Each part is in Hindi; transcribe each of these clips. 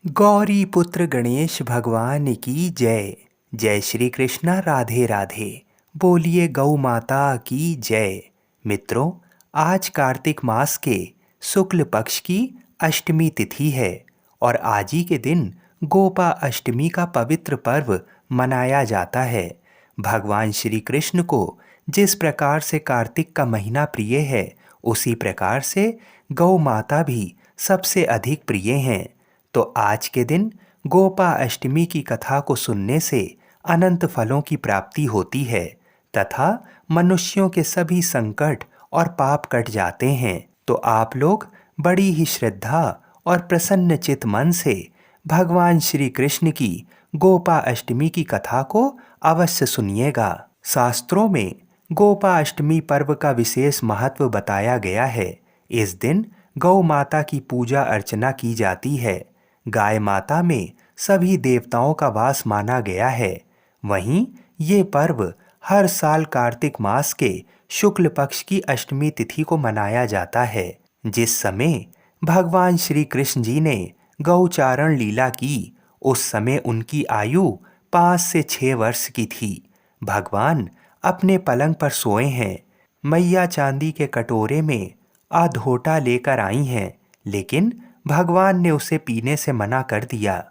गौरी पुत्र गणेश भगवान की जय। जय श्री कृष्णा, राधे राधे। बोलिए गौ माता की जय। मित्रों, आज कार्तिक मास के शुक्ल पक्ष की अष्टमी तिथि है और आज ही के दिन गोपा अष्टमी का पवित्र पर्व मनाया जाता है। भगवान श्री कृष्ण को जिस प्रकार से कार्तिक का महीना प्रिय है, उसी प्रकार से गौ माता भी सबसे अधिक प्रिय हैं। तो आज के दिन गोपा अष्टमी की कथा को सुनने से अनंत फलों की प्राप्ति होती है तथा मनुष्यों के सभी संकट और पाप कट जाते हैं। तो आप लोग बड़ी ही श्रद्धा और प्रसन्न चित मन से भगवान श्री कृष्ण की गोपा अष्टमी की कथा को अवश्य सुनिएगा। शास्त्रों में गोपा अष्टमी पर्व का विशेष महत्व बताया गया है। इस दिन गौ माता की पूजा अर्चना की जाती है। गाय माता में सभी देवताओं का वास माना गया है। वहीं ये पर्व हर साल कार्तिक मास के शुक्ल पक्ष की अष्टमी तिथि को मनाया जाता है, जिस समय भगवान श्री कृष्ण जी ने गौचारण लीला की। उस समय उनकी आयु 5 से 6 वर्ष की थी। भगवान अपने पलंग पर सोए हैं। मैया चांदी के कटोरे में आधोटा लेकर आई हैं, लेकिन भगवान ने उसे पीने से मना कर दिया।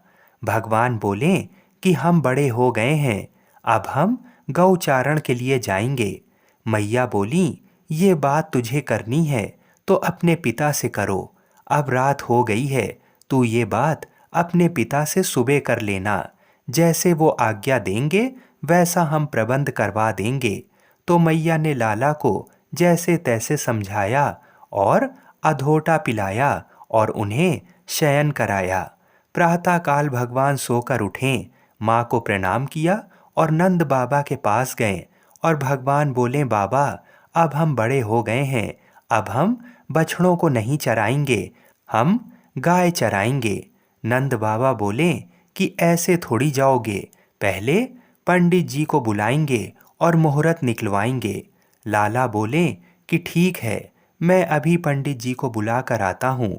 भगवान बोले कि हम बड़े हो गए हैं, अब हम गौचारण के लिए जाएंगे। मैया बोली, ये बात तुझे करनी है तो अपने पिता से करो। अब रात हो गई है, तू ये बात अपने पिता से सुबह कर लेना। जैसे वो आज्ञा देंगे वैसा हम प्रबंध करवा देंगे। तो मैया ने लाला को जैसे तैसे समझाया और अधोटा पिलाया और उन्हें शयन कराया। प्रातःकाल भगवान सोकर उठे, माँ को प्रणाम किया और नंद बाबा के पास गए और भगवान बोले, बाबा अब हम बड़े हो गए हैं, अब हम बछड़ों को नहीं चराएंगे, हम गाय चराएंगे। नंद बाबा बोले कि ऐसे थोड़ी जाओगे, पहले पंडित जी को बुलाएंगे और मुहूर्त निकलवाएंगे। लाला बोले कि ठीक है, मैं अभी पंडित जी को बुला कर आता हूँ।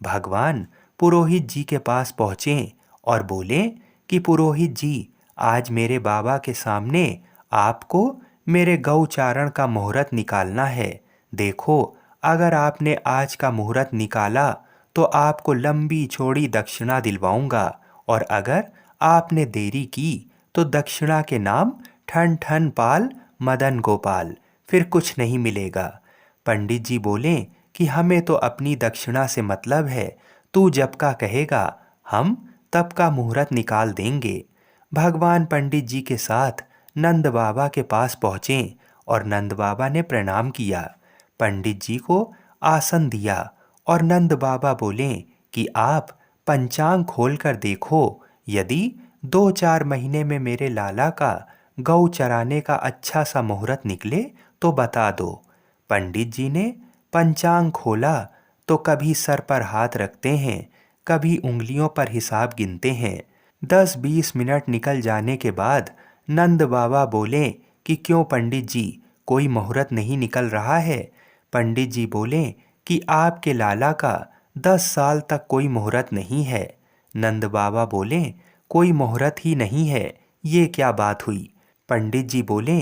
भगवान पुरोहित जी के पास पहुँचे और बोले कि पुरोहित जी, आज मेरे बाबा के सामने आपको मेरे गौचारण का मुहूर्त निकालना है। देखो, अगर आपने आज का मुहूर्त निकाला तो आपको लंबी चौड़ी दक्षिणा दिलवाऊंगा, और अगर आपने देरी की तो दक्षिणा के नाम ठन ठन पाल मदन गोपाल, फिर कुछ नहीं मिलेगा। पंडित जी बोले कि हमें तो अपनी दक्षिणा से मतलब है, तू जब का कहेगा हम तब का मुहूर्त निकाल देंगे। भगवान पंडित जी के साथ नंद बाबा के पास पहुँचे और नंद बाबा ने प्रणाम किया। पंडित जी को आसन दिया और नंद बाबा बोले कि आप पंचांग खोल कर देखो, यदि 2-4 महीने में मेरे लाला का गौ चराने का अच्छा सा मुहूर्त निकले तो बता दो। पंडित जी ने पंचांग खोला तो कभी सर पर हाथ रखते हैं, कभी उंगलियों पर हिसाब गिनते हैं। 10-20 मिनट निकल जाने के बाद नंद बाबा बोले कि क्यों पंडित जी, कोई मुहूर्त नहीं निकल रहा है? पंडित जी बोले कि आपके लाला का 10 साल तक कोई मुहूर्त नहीं है। नंद बाबा बोले, कोई मुहूर्त ही नहीं है, ये क्या बात हुई? पंडित जी बोले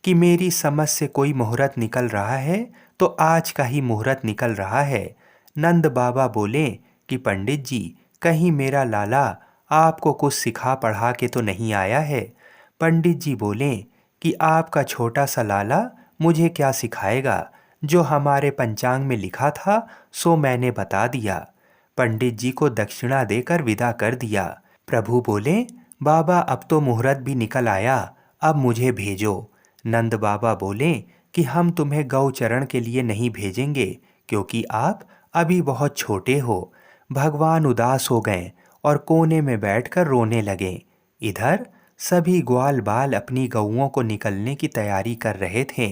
कि मेरी समझ से कोई मुहूर्त निकल रहा है तो आज का ही मुहूर्त निकल रहा है। नंद बाबा बोले कि पंडित जी, कहीं मेरा लाला आपको कुछ सिखा पढ़ा के तो नहीं आया है? पंडित जी बोले कि आपका छोटा सा लाला मुझे क्या सिखाएगा, जो हमारे पंचांग में लिखा था सो मैंने बता दिया। पंडित जी को दक्षिणा देकर विदा कर दिया। प्रभु बोले, बाबा अब तो मुहूर्त भी निकल आया, अब मुझे भेजो। नंद बाबा बोले कि हम तुम्हें गौचरण के लिए नहीं भेजेंगे, क्योंकि आप अभी बहुत छोटे हो। भगवान उदास हो गए और कोने में बैठकर रोने लगे। इधर सभी ग्वाल बाल अपनी गौओं को निकलने की तैयारी कर रहे थे।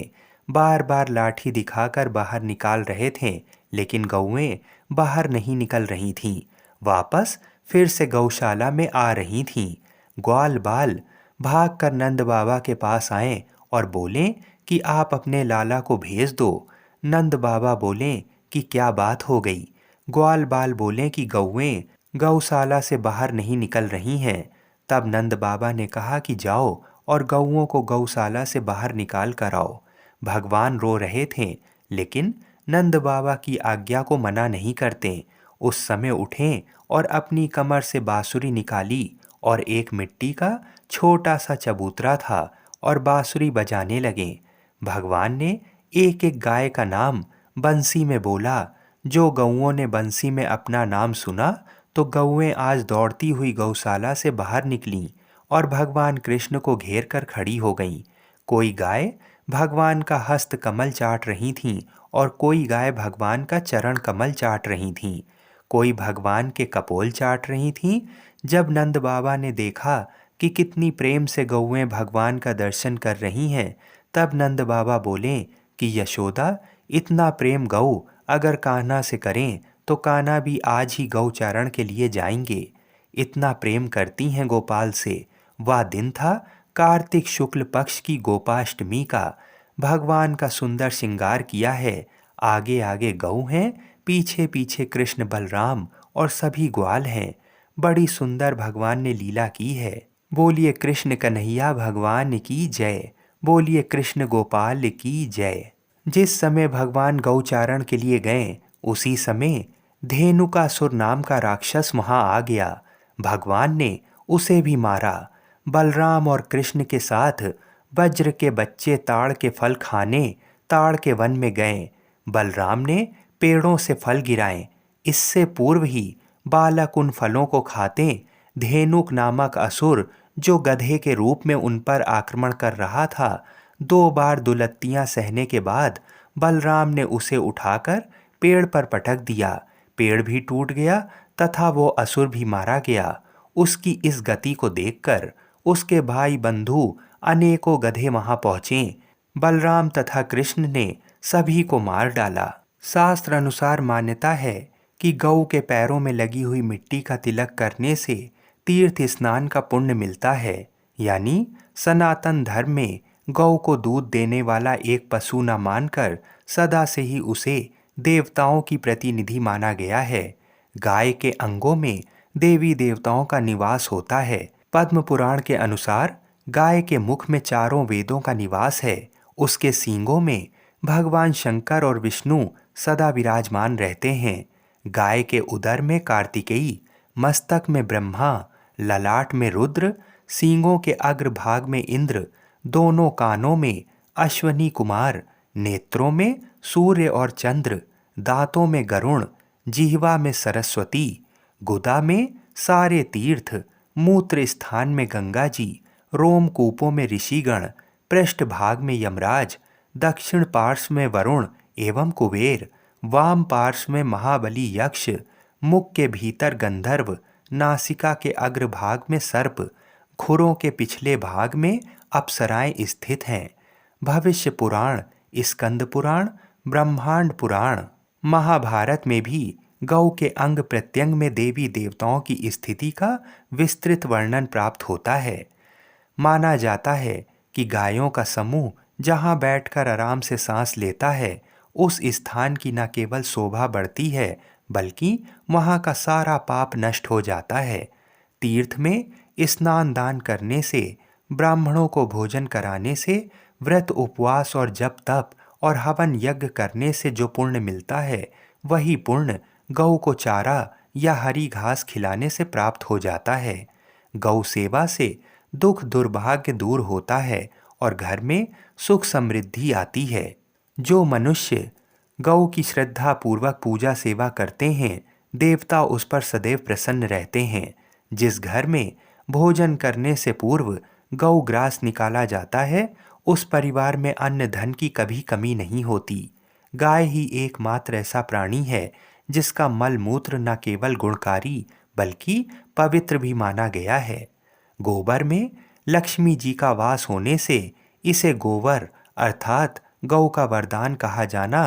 बार बार लाठी दिखाकर बाहर निकाल रहे थे, लेकिन गौएं बाहर नहीं निकल रही थीं। वापस फिर से गौशाला में आ रही थीं। ग्वाल बाल भागकर नंद बाबा के पास आए और बोले कि आप अपने लाला को भेज दो। नंद बाबा बोले कि क्या बात हो गई? ग्वाल बाल बोले कि गौएं गौशाला से बाहर नहीं निकल रही हैं। तब नंद बाबा ने कहा कि जाओ और गौओं को गौशाला से बाहर निकाल कर आओ। भगवान रो रहे थे, लेकिन नंद बाबा की आज्ञा को मना नहीं करते। उस समय उठे और अपनी कमर से बांसुरी निकाली और एक मिट्टी का छोटा सा चबूतरा था और बांसुरी बजाने लगे। भगवान ने एक एक गाय का नाम बंसी में बोला। जो गौओं ने बंसी में अपना नाम सुना तो गौएं आज दौड़ती हुई गौशाला से बाहर निकलीं और भगवान कृष्ण को घेर कर खड़ी हो गईं। कोई गाय भगवान का हस्त कमल चाट रही थीं और कोई गाय भगवान का चरण कमल चाट रही थीं। कोई भगवान के कपोल चाट रही थीं। जब नंद बाबा ने देखा कि कितनी प्रेम से गौएं भगवान का दर्शन कर रही हैं, तब नंद बाबा बोले कि यशोदा, इतना प्रेम गौ अगर कान्हा से करें तो कान्हा भी आज ही गौचारण के लिए जाएंगे। इतना प्रेम करती हैं गोपाल से। वह दिन था कार्तिक शुक्ल पक्ष की गोपाष्टमी का। भगवान का सुंदर श्रृंगार किया है। आगे आगे गौ हैं, पीछे पीछे कृष्ण बलराम और सभी ग्वाल हैं। बड़ी सुंदर भगवान ने लीला की है। बोलिए कृष्ण कन्हैया भगवान की जय। बोलिए कृष्ण गोपाल की जय। जिस समय भगवान गौचारण के लिए गए, उसी समय धेनुकासुर नाम का राक्षस वहां आ गया। भगवान ने उसे भी मारा। बलराम और कृष्ण के साथ वज्र के बच्चे ताड़ के फल खाने ताड़ के वन में गए। बलराम ने पेड़ों से फल गिराए। इससे पूर्व ही बालक उन फलों को खाते धेनुक नामक असुर, जो गधे के रूप में उन पर आक्रमण कर रहा था, 2 बार दुलत्तियां सहने के बाद बलराम ने उसे उठाकर पेड़ पर पटक दिया। पेड़ भी टूट गया तथा वो असुर भी मारा गया। उसकी इस गति को देखकर उसके भाई बंधु अनेकों गधे वहां पहुंचे। बलराम तथा कृष्ण ने सभी को मार डाला। शास्त्र अनुसार मान्यता है कि गौ के पैरों में लगी हुई मिट्टी का तिलक करने से तीर्थ स्नान का पुण्य मिलता है। यानी सनातन धर्म में गौ को दूध देने वाला एक पशु न मानकर सदा से ही उसे देवताओं की प्रतिनिधि माना गया है। गाय के अंगों में देवी देवताओं का निवास होता है। पद्म पुराण के अनुसार गाय के मुख में चारों वेदों का निवास है। उसके सींगों में भगवान शंकर और विष्णु सदा विराजमान रहते हैं। गाय के उदर में कार्तिकेय, मस्तक में ब्रह्मा, ललाट में रुद्र, सींगों के अग्रभाग में इंद्र, दोनों कानों में अश्वनी कुमार, नेत्रों में सूर्य और चंद्र, दांतों में गरुण, जिह्वा में सरस्वती, गुदा में सारे तीर्थ, मूत्र स्थान में गंगा जी, रोमकूपों में ऋषिगण, पृष्ठ भाग में यमराज, दक्षिण पार्श्व में वरुण एवं कुबेर, वाम पार्श्व में महाबली यक्ष, मुख के भीतर गंधर्व, नासिका के अग्रभाग में सर्प, खुरों के पिछले भाग में अप्सराएं स्थित हैं। भविष्य पुराण, स्कंद पुराण, ब्रह्मांड पुराण, महाभारत में भी गौ के अंग प्रत्यंग में देवी देवताओं की स्थिति का विस्तृत वर्णन प्राप्त होता है। माना जाता है कि गायों का समूह जहाँ बैठकर आराम से सांस लेता है, उस स्थान की न केवल शोभा बढ़ती है, बल्कि वहाँ का सारा पाप नष्ट हो जाता है। तीर्थ में स्नान दान करने से, ब्राह्मणों को भोजन कराने से, व्रत उपवास और जप तप और हवन यज्ञ करने से जो पुण्य मिलता है, वही पुण्य गौ को चारा या हरी घास खिलाने से प्राप्त हो जाता है। गौ सेवा से दुख दुर्भाग्य दूर होता है और घर में सुख समृद्धि आती है। जो मनुष्य गौ की श्रद्धा पूर्वक पूजा सेवा करते हैं, देवता उस पर सदैव प्रसन्न रहते हैं। जिस घर में भोजन करने से पूर्व गौ ग्रास निकाला जाता है, उस परिवार में अन्न धन की कभी कमी नहीं होती। गाय ही एकमात्र ऐसा प्राणी है जिसका मल मूत्र न केवल गुणकारी बल्कि पवित्र भी माना गया है। गोबर में लक्ष्मी जी का वास होने से इसे गोवर अर्थात गौ का वरदान कहा जाना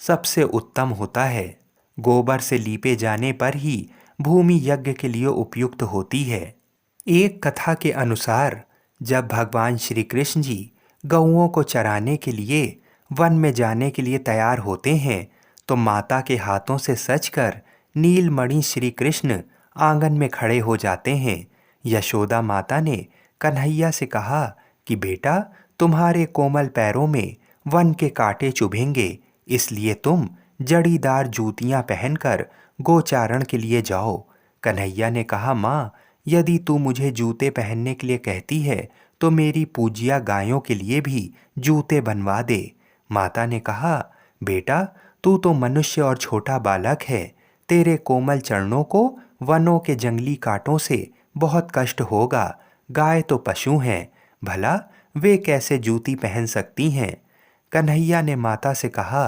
सबसे उत्तम होता है। गोबर से लीपे जाने पर ही भूमि यज्ञ के लिए उपयुक्त होती है। एक कथा के अनुसार जब भगवान श्री कृष्ण जी गौओं को चराने के लिए वन में जाने के लिए तैयार होते हैं, तो माता के हाथों से सचकर नीलमणि श्री कृष्ण आंगन में खड़े हो जाते हैं। यशोदा माता ने कन्हैया से कहा कि बेटा, तुम्हारे कोमल पैरों में वन के कांटे चुभेंगे, इसलिए तुम जड़ीदार जूतियां पहनकर गोचारण के लिए जाओ। कन्हैया ने कहा, माँ, यदि तू मुझे जूते पहनने के लिए कहती है तो मेरी पूजिया गायों के लिए भी जूते बनवा दे। माता ने कहा, बेटा, तू तो मनुष्य और छोटा बालक है, तेरे कोमल चरणों को वनों के जंगली कांटों से बहुत कष्ट होगा। गाय तो पशु हैं, भला वे कैसे जूती पहन सकती हैं। कन्हैया ने माता से कहा,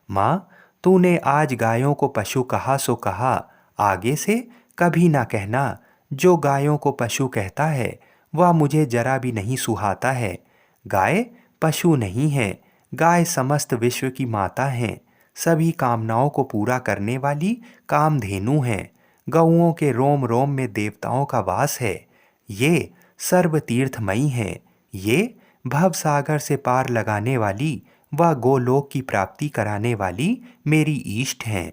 माँ, तूने आज गायों को पशु कहा सो कहा, आगे से कभी ना कहना। जो गायों को पशु कहता है वह मुझे जरा भी नहीं सुहाता है। गाय पशु नहीं है, गाय समस्त विश्व की माता हैं, सभी कामनाओं को पूरा करने वाली कामधेनु हैं। गौओं के रोम रोम में देवताओं का वास है। ये सर्व तीर्थमयी हैं। ये भवसागर से पार लगाने वाली व गोलोक की प्राप्ति कराने वाली मेरी इष्ट हैं।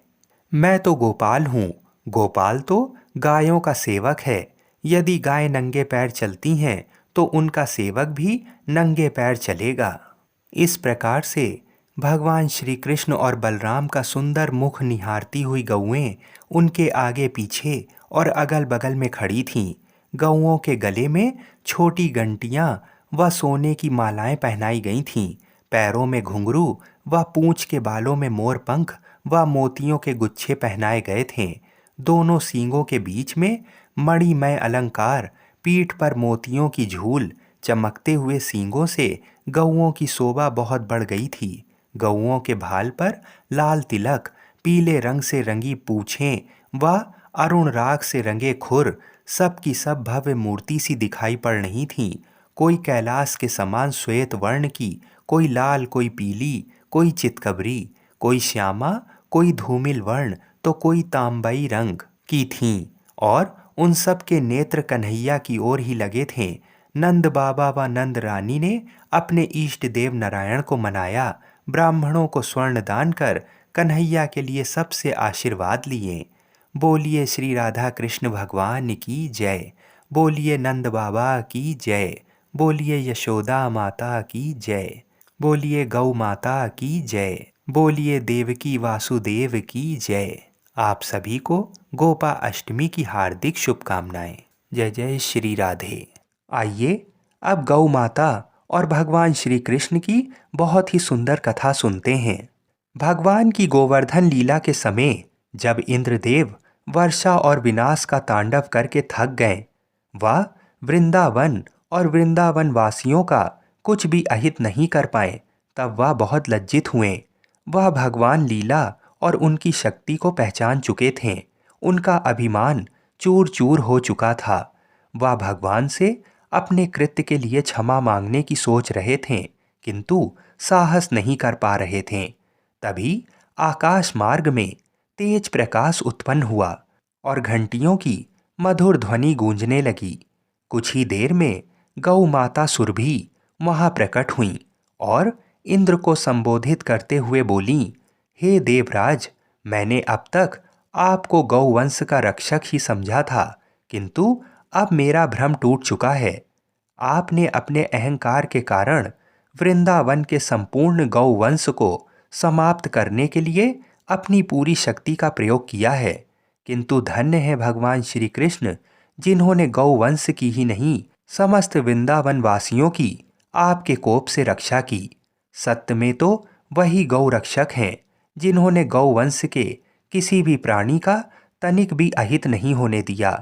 मैं तो गोपाल हूँ। गोपाल तो गायों का सेवक है। यदि गाय नंगे पैर चलती हैं तो उनका सेवक भी नंगे पैर चलेगा। इस प्रकार से भगवान श्री कृष्ण और बलराम का सुंदर मुख निहारती हुई गौएं उनके आगे पीछे और अगल बगल में खड़ी थीं। गौओं के गले में छोटी घंटियां व सोने की मालाएं पहनाई गई थीं। पैरों में घुंघरू व पूंछ के बालों में मोरपंख व मोतियों के गुच्छे पहनाए गए थे। दोनों सींगों के बीच में मणिमय अलंकार, पीठ पर मोतियों की झूल, चमकते हुए सींगों से गौओं की शोभा बहुत बढ़ गई थी। गौओं के भाल पर लाल तिलक, पीले रंग से रंगी पूँछें व अरुण राग से रंगे खुर सब की सब भव्य मूर्ति सी दिखाई पड़ रही थीं। कोई कैलाश के समान श्वेत वर्ण की, कोई लाल, कोई पीली, कोई चितकबरी, कोई श्यामा, कोई धूमिल वर्ण तो कोई तांबई रंग की थीं। और उन सब के नेत्र कन्हैया की ओर ही लगे थे। नंद बाबा व नंद रानी ने अपने इष्ट देव नारायण को मनाया। ब्राह्मणों को स्वर्ण दान कर कन्हैया के लिए सबसे आशीर्वाद लिए। बोलिए श्री राधा कृष्ण भगवान की जय। बोलिए नंद बाबा की जय। बोलिए यशोदा माता की जय। बोलिए गौ माता की जय। बोलिए देवकी वासुदेव की जय। आप सभी को गोपा अष्टमी की हार्दिक शुभकामनाएं। जय जय श्री राधे। आइए अब गौ माता और भगवान श्री कृष्ण की बहुत ही सुंदर कथा सुनते हैं। भगवान की गोवर्धन लीला के समय जब इंद्रदेव वर्षा और विनाश का तांडव करके थक गए, वह वृंदावन और वृंदावन वासियों का कुछ भी अहित नहीं कर पाए, तब वह बहुत लज्जित हुए। वह भगवान लीला और उनकी शक्ति को पहचान चुके थे। उनका अभिमान चूर चूर हो चुका था। वह भगवान से अपने कृत्य के लिए क्षमा मांगने की सोच रहे थे, किंतु साहस नहीं कर पा रहे थे। तभी आकाश मार्ग में तेज प्रकाश उत्पन्न हुआ और घंटियों की मधुर ध्वनि गूंजने लगी। कुछ ही देर में गौ माता सुरभि वहां प्रकट हुई और इंद्र को संबोधित करते हुए बोली, हे देवराज, मैंने अब तक आपको गौवंश का रक्षक ही समझा था, किंतु अब मेरा भ्रम टूट चुका है। आपने अपने अहंकार के कारण वृंदावन के संपूर्ण गौवंश को समाप्त करने के लिए अपनी पूरी शक्ति का प्रयोग किया है, किंतु धन्य है भगवान श्री कृष्ण, जिन्होंने गौवंश की ही नहीं समस्त वृंदावन वासियों की आपके कोप से रक्षा की। सत्य में तो वही गौ रक्षक हैं, जिन्होंने गौवंश के किसी भी प्राणी का तनिक भी अहित नहीं होने दिया।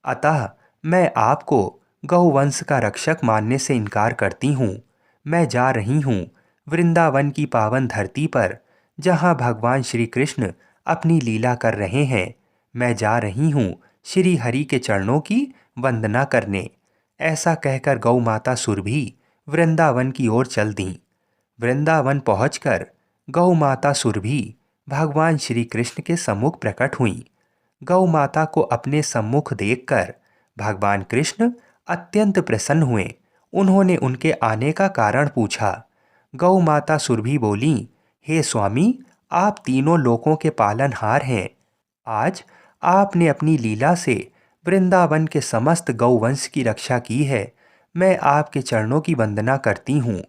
अतः मैं आपको गौवंश का रक्षक मानने से इनकार करती हूँ। मैं जा रही हूँ वृंदावन की पावन धरती पर, जहाँ भगवान श्री कृष्ण अपनी लीला कर रहे हैं। मैं जा रही हूँ श्री हरि के चरणों की वंदना करने। ऐसा कहकर गौ माता सुरभि वृंदावन की ओर चल दी। वृंदावन पहुंचकर गौ माता सुरभि भगवान श्री कृष्ण के सम्मुख प्रकट हुई। गौ माता को अपने सम्मुख देखकर भगवान कृष्ण अत्यंत प्रसन्न हुए। उन्होंने उनके आने का कारण पूछा। गौ माता सुरभि बोली, हे स्वामी, आप तीनों लोकों के पालनहार हैं। आज आपने अपनी लीला से वृंदावन के समस्त गौवंश की रक्षा की है, मैं आपके चरणों की वंदना करती हूँ।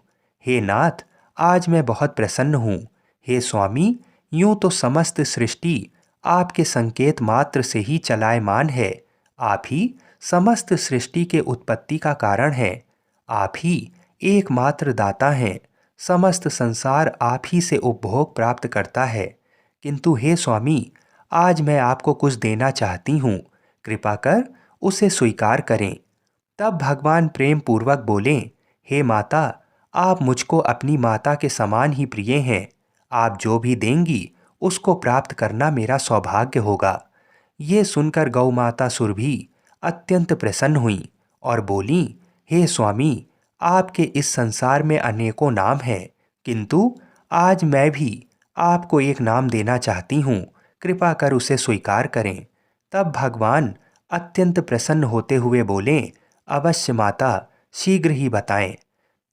हे नाथ, आज मैं बहुत प्रसन्न हूँ। हे स्वामी, यूं तो समस्त सृष्टि आपके संकेत मात्र से ही चलायमान है। आप ही समस्त सृष्टि के उत्पत्ति का कारण है। आप ही एकमात्र दाता हैं। समस्त संसार आप ही से उपभोग प्राप्त करता है। किंतु हे स्वामी, आज मैं आपको कुछ देना चाहती हूँ, कृपा कर उसे स्वीकार करें। तब भगवान प्रेम पूर्वक बोले, हे माता, आप मुझको अपनी माता के समान ही प्रिय हैं। आप जो भी देंगी उसको प्राप्त करना मेरा सौभाग्य होगा। ये सुनकर गौ माता सुरभि अत्यंत प्रसन्न हुई और बोली, हे स्वामी, आपके इस संसार में अनेकों नाम हैं, किंतु आज मैं भी आपको एक नाम देना चाहती हूँ, कृपा कर उसे स्वीकार करें। तब भगवान अत्यंत प्रसन्न होते हुए बोले, अवश्य माता, शीघ्र ही बताएं।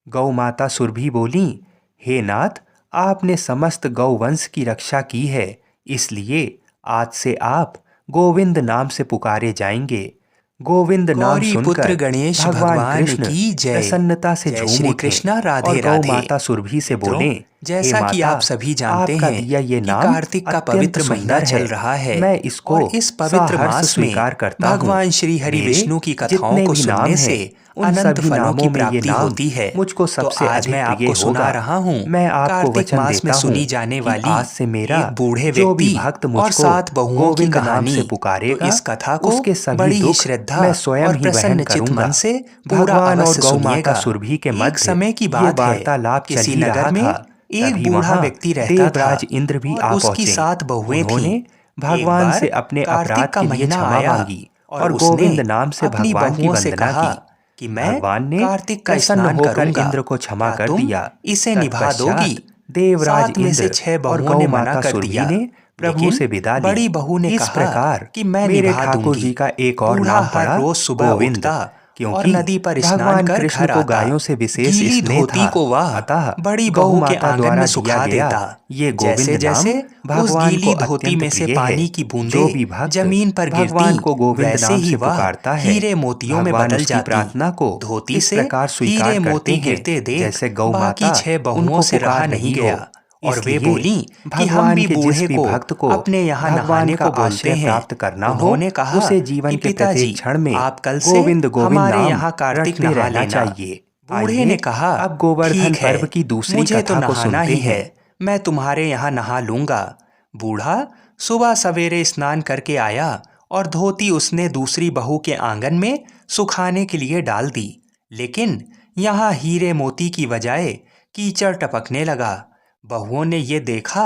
गौ माता सुरभि बोली, हे नाथ, आपने समस्त गौवंश की रक्षा की है, इसलिए आज से आप गोविंद नाम से पुकारे जाएंगे। गोविंद नाम गौरी सुनकर पुत्र गणेश भगवान भगवान कृष्ण की जय। प्रसन्नता से जय झूम श्री उठे कृष्णा, राधे और गौ राधे। माता सुरभि से मित्रों, बोले, हे जैसा कि माता, आप सभी जानते आपका हैं दिया ये कि नाम कार्तिक का अत्यंत पवित्र महीना सुंदर चल है। रहा है मैं इसको और इस पवित्र सहर्ष मास में स्वीकार करता हूँ। भगवान श्री हरि मेरे विष्णु की कथाओं जितने को भी नाम सुनने हैं, से उन अनंत सभी फलों की नामों में ये प्राप्ति नाम होती है। मुझको तो सबसे आज मैं अधिक प्रिय आपको सुना होगा। रहा हूँ मैं आपको कार्तिक वचन मास में देता हूँ सुनी जाने कि वाली आज से मेरा एक बूढ़े जो भी व्यक्ति भक्त और मुझको 7 बहुओं की गोविंद नाम कहानी। से तो पुकारेगा, इस कथा को उसके सभी बड़ी ही दुख श्रद्धा मैं स्वयं और ही वहन प्रसन्नचित करूंगा। मन से पूरा भगवान और अवश्य गौ माता सुनिएगा। सुरभि के एक मध्य समय की ये बात है, वार्तालाप चल किसी ही नगर रहा में था। एक तभी बूढ़ा वहां व्यक्ति रहता था देवराज इंद्र भी और आ उसकी पहुंचे। 7 बहुएं थीं। उन्होंने एक भगवान बार से अपने कार्तिक अपराध का के लिए महीना क्षमा आया मांगी और और उसने गोविंद नाम से अपनी भगवान की बहुओं से वंदना कहा की। कि मैं भगवान ने कार्तिक का प्रसन्न स्नान होकर करूंगा, इंद्र को क्षमा क्या कर तुम दिया। इसे निभा दोगी? तत्पश्चात देवराज 7 में से इंद्र 6 और बहुओं गौ ने मना माता कर सुरभि दिया, ने प्रभु लेकिन से विदा ली। बड़ी बहू ने इस कहा प्रकार कि मैं मेरे निभा ठाकुर दूंगी। जी का एक और बूढ़ा नाम हर पड़ा रोज सुबह गोविंद, उठता और क्योंकि नदी पर स्नान भगवान कर कृष्ण घर को आता, गायों से विशेष गीली स्नेह धोती था। को वह अतः बड़ी गौ बहू के माता आंगन द्वारा में दिया सुखा गया देता। ये गोविंद जैसे नाम जैसे उस भगवान को गीली धोती अत्यंत में से प्रिय है। पानी की जो बूंदें भी भक्त जमीन पर भगवान गिरती, को गोविंद वैसे नाम ही से वह पुकारता है, हीरे मोतियों में भगवान बदल उसकी जाती। प्रार्थना को धोती इस से प्रकार स्वीकार हीरे करते मोती हैं गिरते देख जैसे गौ बाकी माता 6 बहुओं उनको से रहा पुकार नहीं रही हो। गया और वे इसलिए बोली कि हम भगवान भी के जिस बूढ़े भी को भक्त को अपने यहाँ भगवान नहाने का को बोलते आश्रय हैं। प्राप्त करना हो, उन्होंने कहा उसे कि जीवन के पिताजी, प्रत्येक क्षण में आप कल से गोविंद गोविंद हमारे नाम यहाँ कार्तिक रटते नहा रहना लेना। चाहिए। बूढ़े ने आइए कहा, अब गोवर्धन ठीक है, पर्व की दूसरी मुझे तो कथा को नहाना सुनते ही है, हैं। मैं तुम्हारे यहाँ नहा लूंगा। बूढ़ा सुबह सवेरे स्नान करके आया और धोती उसने दूसरी बहू के आंगन में सुखाने के लिए डाल दी, लेकिन यहाँ हीरे मोती की बजाय कीचड़ टपकने लगा। बहुओं ने ये देखा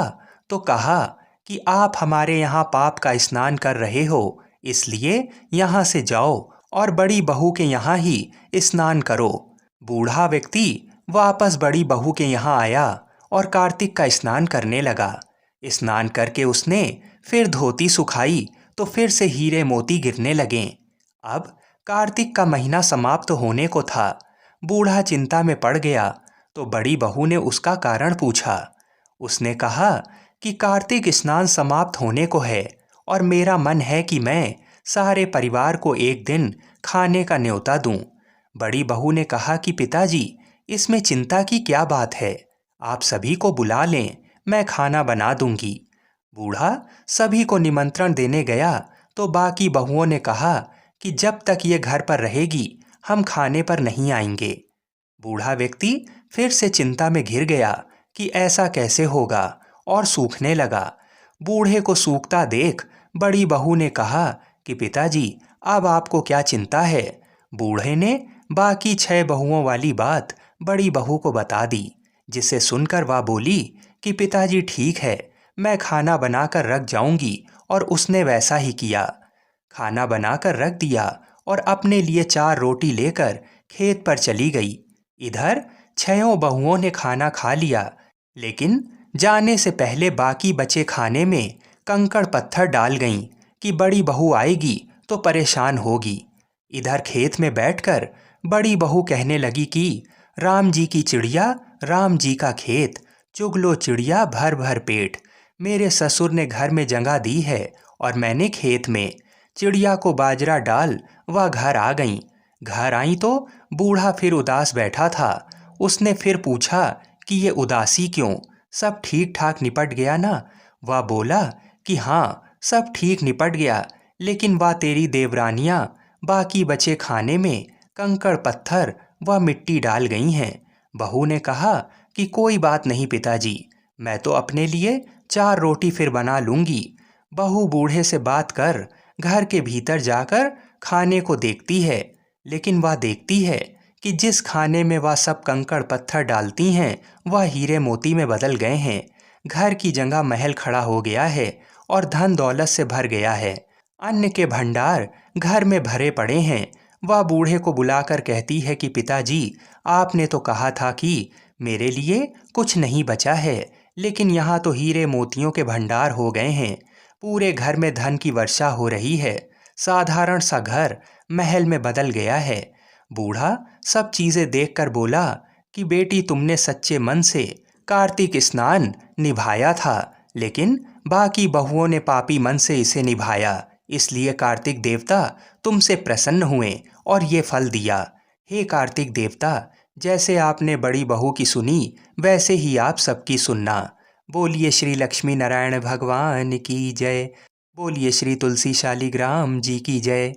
तो कहा कि आप हमारे यहाँ पाप का स्नान कर रहे हो, इसलिए यहाँ से जाओ और बड़ी बहू के यहाँ ही स्नान करो। बूढ़ा व्यक्ति वापस बड़ी बहू के यहाँ आया और कार्तिक का स्नान करने लगा। स्नान करके उसने फिर धोती सुखाई तो फिर से हीरे मोती गिरने लगे। अब कार्तिक का महीना समाप्त होने को था। बूढ़ा चिंता में पड़ गया तो बड़ी बहू ने उसका कारण पूछा। उसने कहा कि कार्तिक स्नान समाप्त होने को है और मेरा मन है कि मैं सारे परिवार को एक दिन खाने का न्योता दूं। बड़ी बहू ने कहा कि पिताजी, इसमें चिंता की क्या बात है, आप सभी को बुला लें, मैं खाना बना दूंगी। बूढ़ा सभी को निमंत्रण देने गया तो बाकी बहुओं ने कहा कि जब तक ये घर पर रहेगी हम खाने पर नहीं आएंगे। बूढ़ा व्यक्ति फिर से चिंता में घिर गया कि ऐसा कैसे होगा और सूखने लगा। बूढ़े को सूखता देख बड़ी बहू ने कहा कि पिताजी, अब आपको क्या चिंता है। बूढ़े ने बाकी 6 बहुओं वाली बात बड़ी बहू को बता दी, जिसे सुनकर वह बोली कि पिताजी ठीक है, मैं खाना बनाकर रख जाऊंगी। और उसने वैसा ही किया। खाना बनाकर रख दिया और अपने लिए 4 रोटी लेकर खेत पर चली गई। इधर 6 बहुओं ने खाना खा लिया, लेकिन जाने से पहले बाकी बचे खाने में कंकड़ पत्थर डाल गईं कि बड़ी बहू आएगी तो परेशान होगी। इधर खेत में बैठकर बड़ी बहू कहने लगी कि राम जी की चिड़िया, राम जी का खेत, चुग लो चिड़िया भर भर पेट। मेरे ससुर ने घर में जगह दी है और मैंने खेत में। चिड़िया को बाजरा डाल वह घर आ गईं। घर आई तो बूढ़ा फिर उदास बैठा था। उसने फिर पूछा कि ये उदासी क्यों, सब ठीक ठाक निपट गया ना? वह बोला कि हाँ, सब ठीक निपट गया, लेकिन वह तेरी देवरानियाँ बाकी बचे खाने में कंकड़ पत्थर व मिट्टी डाल गई हैं। बहू ने कहा कि कोई बात नहीं पिताजी, मैं तो अपने लिए 4 रोटी फिर बना लूंगी। बहू बूढ़े से बात कर घर के भीतर जाकर खाने को देखती है, लेकिन वह देखती है कि जिस खाने में वह सब कंकड़ पत्थर डालती हैं वह हीरे मोती में बदल गए हैं। घर की जगह महल खड़ा हो गया है और धन दौलत से भर गया है। अन्न के भंडार घर में भरे पड़े हैं। वह बूढ़े को बुलाकर कहती है कि पिताजी, आपने तो कहा था कि मेरे लिए कुछ नहीं बचा है, लेकिन यहाँ तो हीरे मोतियों के भंडार हो गए हैं। पूरे घर में धन की वर्षा हो रही है। साधारण सा घर महल में बदल गया है। बूढ़ा सब चीजें देखकर बोला कि बेटी, तुमने सच्चे मन से कार्तिक स्नान निभाया था, लेकिन बाकी बहुओं ने पापी मन से इसे निभाया, इसलिए कार्तिक देवता तुमसे प्रसन्न हुए और ये फल दिया। हे कार्तिक देवता, जैसे आपने बड़ी बहू की सुनी वैसे ही आप सबकी सुनना। बोलिए श्री लक्ष्मी नारायण भगवान की जय। बोलिए श्री तुलसी शालिग्राम जी की जय।